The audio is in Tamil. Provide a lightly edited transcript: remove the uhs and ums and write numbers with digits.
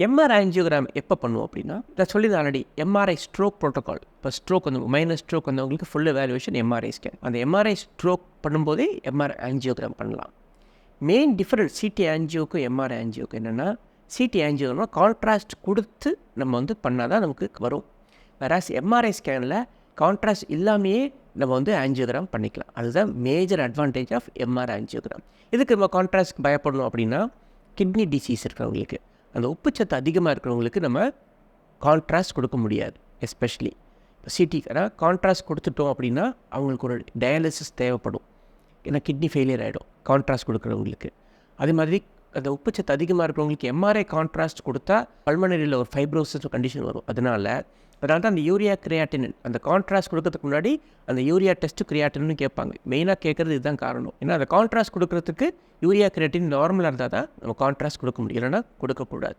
எம்ஆர் ஆஞ்சியோகிராம் எப்போ பண்ணுவோம் அப்படின்னா, நான் சொல்லியிருந்தேன் ஆல்ரெடி எம்ஆர்ஐ ஸ்ட்ரோக் ப்ரோட்டோகால். இப்போ ஸ்ட்ரோக் வந்து மைனர் ஸ்ட்ரோக் வந்தவங்களுக்கு ஃபுல் எவாலுவேஷன் எம்ஆர்ஐ ஸ்கேன். அந்த எம்ஆர்ஐ ஸ்ட்ரோக் பண்ணும்போதே எம்ஆர் ஆஞ்சியோகிராம் பண்ணலாம். மெயின் டிஃப்ரென்ஸ் சிடி ஆஞ்சியோக்கும் எம்ஆர்ஐ ஆஞ்சியோக்கும் என்னென்னா, சிடி ஆஞ்சியோனா கான்ட்ராஸ்ட் கொடுத்து நம்ம வந்து பண்ணால் தான் நமக்கு வரும். வேறாஸ் எம்ஆர்ஐ ஸ்கேனில் கான்ட்ராஸ்ட் இல்லாமையே நம்ம வந்து ஆஞ்சியோகிராம் பண்ணிக்கலாம். அதுதான் major advantage of MR angiogram. இதுக்கு நம்ம கான்ட்ராஸ்ட் பயப்படணும் அப்படின்னா, கிட்னி டிசீஸ் இருக்கிறவங்களுக்கு, அந்த உப்புச்சத்து அதிகமாக இருக்கிறவங்களுக்கு நம்ம கான்ட்ராஸ்ட் கொடுக்க முடியாது. எஸ்பெஷலி இப்போ சிடி கான்ட்ராஸ்ட் கொடுத்துட்டோம் அப்படின்னா அவங்களுக்கு ஒரு டயாலிசிஸ் தேவைப்படும். ஏன்னா கிட்னி ஃபெயிலியர் ஆகிடும் கான்ட்ராஸ்ட் கொடுக்குறவங்களுக்கு. அதே மாதிரி அந்த உப்புச்சத்து அதிகமாக இருக்கிறவங்களுக்கு எம்ஆர்ஐ கான்ட்ராஸ்ட் கொடுத்தா பல்மனரியில் ஒரு ஃபைப்ரோசிஸ் கண்டிஷன் வரும். அதனால தான் அந்த யூரியா கிரியாட்டின் அந்த கான்ட்ராஸ்ட் கொடுக்கறதுக்கு முன்னாடி அந்த யூரியா டெஸ்ட்டு கிரியாட்டின்னு கேட்பாங்க. மெயினாக கேட்குறது இதுதான் காரணம். ஏன்னா அந்த கான்ட்ராஸ்ட் கொடுக்குறதுக்கு யூரியா கிரியாட்டின் நார்மலாக இருந்தால் தான் நம்ம கான்ட்ராஸ்ட் கொடுக்க முடியும், இல்லைன்னா கொடுக்கக்கூடாது.